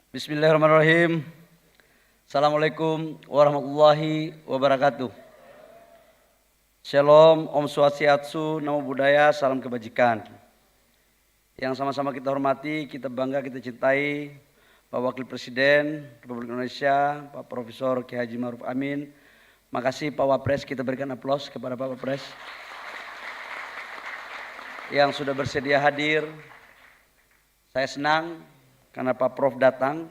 Bismillahirrahmanirrahim. Assalamualaikum warahmatullahi wabarakatuh. Shalom, Om Swastiastu, Namo Buddhaya, salam kebajikan. Yang sama-sama kita hormati, kita bangga, kita cintai Pak Wakil Presiden Republik Indonesia, Pak Profesor Kiai Haji Ma'ruf Amin. Makasih Pak Wapres, kita berikan aplaus kepada Pak Wapres yang sudah bersedia hadir. Saya senang karena Pak Prof datang.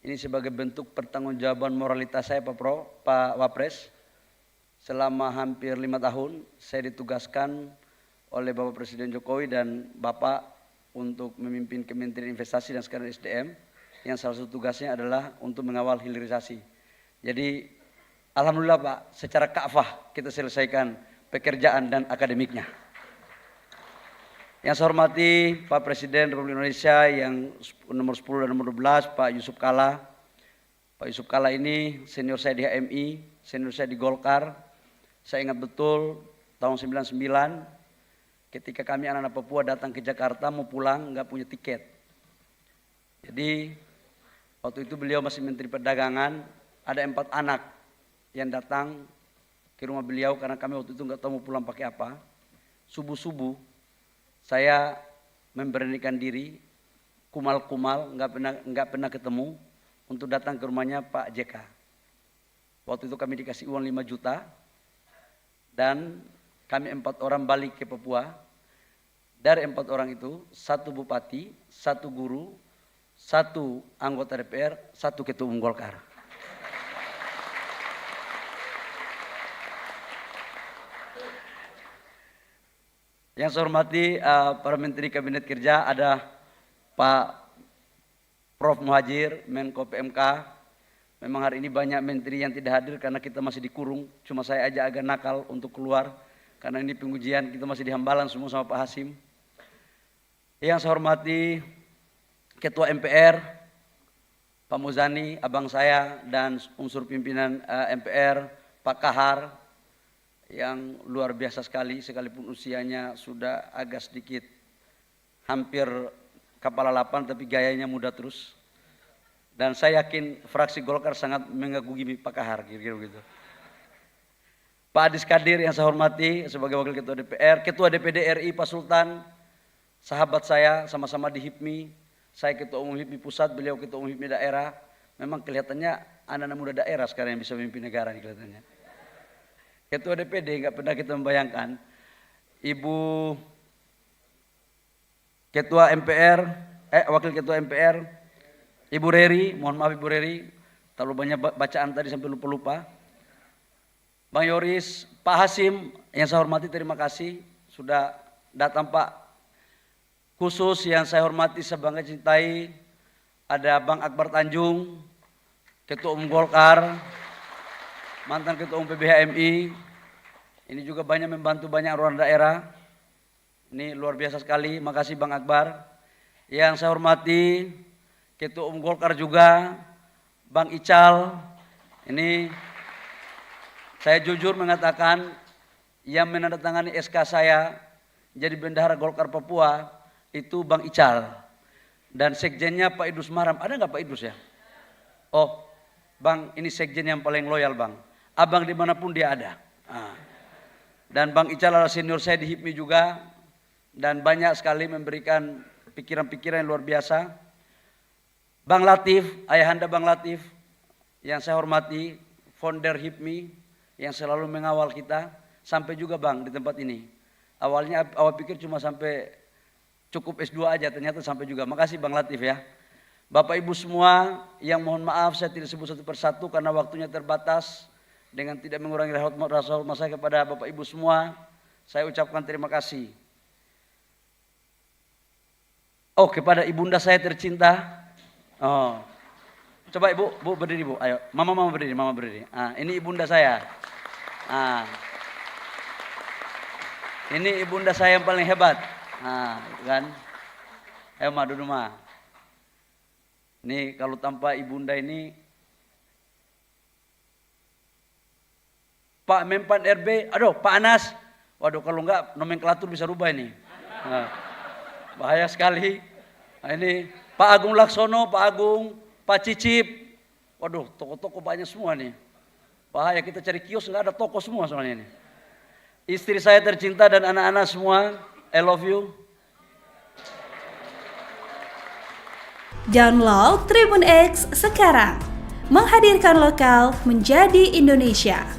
Ini sebagai bentuk pertanggungjawaban moralitas saya Pak Wapres. Selama hampir 5 tahun saya ditugaskan oleh Bapak Presiden Jokowi dan Bapak untuk memimpin Kementerian Investasi dan sekarang SDM, yang salah satu tugasnya adalah untuk mengawal hilirisasi. Jadi alhamdulillah Pak, secara kafah kita selesaikan pekerjaan dan akademiknya. Yang saya hormati Pak Presiden Republik Indonesia yang nomor 10 dan nomor 12, Pak Yusuf Kalla. Pak Yusuf Kalla ini senior saya di HMI, senior saya di Golkar. Saya ingat betul tahun 99 ketika kami anak-anak Papua datang ke Jakarta mau pulang nggak punya tiket. Jadi waktu itu beliau masih Menteri Perdagangan, ada 4 anak yang datang ke rumah beliau karena kami waktu itu nggak tahu mau pulang pakai apa. Subuh-subuh saya memberanikan diri, kumal-kumal, nggak pernah ketemu, untuk datang ke rumahnya Pak JK. Waktu itu kami dikasih uang 5 juta dan kami 4 orang balik ke Papua. Dari 4 orang itu, 1 bupati, 1 guru, 1 anggota DPR, 1 ketua umum Golkar. Yang saya hormati para Menteri Kabinet Kerja, ada Pak Prof Muhajir, Menko PMK. Memang hari ini banyak menteri yang tidak hadir karena kita masih dikurung. Cuma saya aja agak nakal untuk keluar karena ini pengujian, kita masih di Hambalang semua sama Pak Hasim. Yang saya hormati Ketua MPR, Pak Muzani, abang saya, dan unsur pimpinan MPR, Pak Kahar, yang luar biasa sekali, sekalipun usianya sudah agak sedikit hampir kepala 8 tapi gayanya muda terus. Dan saya yakin fraksi Golkar sangat mengagumi Pak Kahar, kira-kira begitu. Pak Adis Kadir yang saya hormati sebagai Wakil Ketua DPR, Ketua DPD RI Pak Sultan, sahabat saya, sama-sama di HIPMI. Saya Ketua Umum HIPMI Pusat, beliau Ketua Umum HIPMI Daerah. Memang kelihatannya anak-anak muda daerah sekarang yang bisa memimpin negara nih kelihatannya. Ketua DPD nggak pernah kita membayangkan. Ibu Ketua MPR, Wakil Ketua MPR, Ibu Reri, mohon maaf Ibu Reri, terlalu banyak bacaan tadi sampai lupa-lupa. Bang Yoris, Pak Hasim, yang saya hormati terima kasih sudah datang Pak. Khusus yang saya hormati, saya bangga cintai, ada Bang Akbar Tanjung, Ketua Umum Golkar, mantan Ketua Umum PBHMI. Ini juga banyak membantu banyak orang daerah. Ini luar biasa sekali, makasih Bang Akbar. Yang saya hormati Ketua Umum Golkar juga, Bang Ical. Ini saya jujur mengatakan yang menandatangani SK saya jadi bendahara Golkar Papua itu Bang Ical. Dan sekjennya Pak Idrus Marham. Ada nggak Pak Idrus ya? Oh, Bang, ini sekjen yang paling loyal Bang. Abang dimanapun dia ada. Dan Bang Ical adalah senior saya di HIPMI juga. Dan banyak sekali memberikan pikiran-pikiran yang luar biasa. Bang Latif, ayahanda Bang Latif, yang saya hormati, founder HIPMI, yang selalu mengawal kita, sampai juga Bang di tempat ini. Awalnya awal pikir cuma sampai cukup S2 aja, ternyata sampai juga. Makasih Bang Latif ya. Bapak Ibu semua, yang mohon maaf saya tidak sebut satu persatu karena waktunya terbatas. Dengan tidak mengurangi rasa hormat saya kepada Bapak Ibu semua, saya ucapkan terima kasih. Oh, kepada ibunda saya tercinta. Oh, coba Ibu, Bu berdiri Bu, ayo, Mama berdiri, Mama berdiri. Ini ibunda saya. Ini ibunda saya yang paling hebat. Kan? Ayo Ma, duduk Ma. Ini kalau tanpa ibunda ini, Pak Mempan RB, aduh Pak Anas, waduh kalau enggak nomenklatur bisa rubah ini. Bahaya sekali. Nah, ini Pak Agung Laksono, Pak Agung, Pak Cicip, waduh toko-toko banyak semua nih. Bahaya kita cari kios nggak ada toko semua soalnya ini. Istri saya tercinta dan anak-anak semua, I love you. Download Tribun X sekarang, menghadirkan lokal menjadi Indonesia.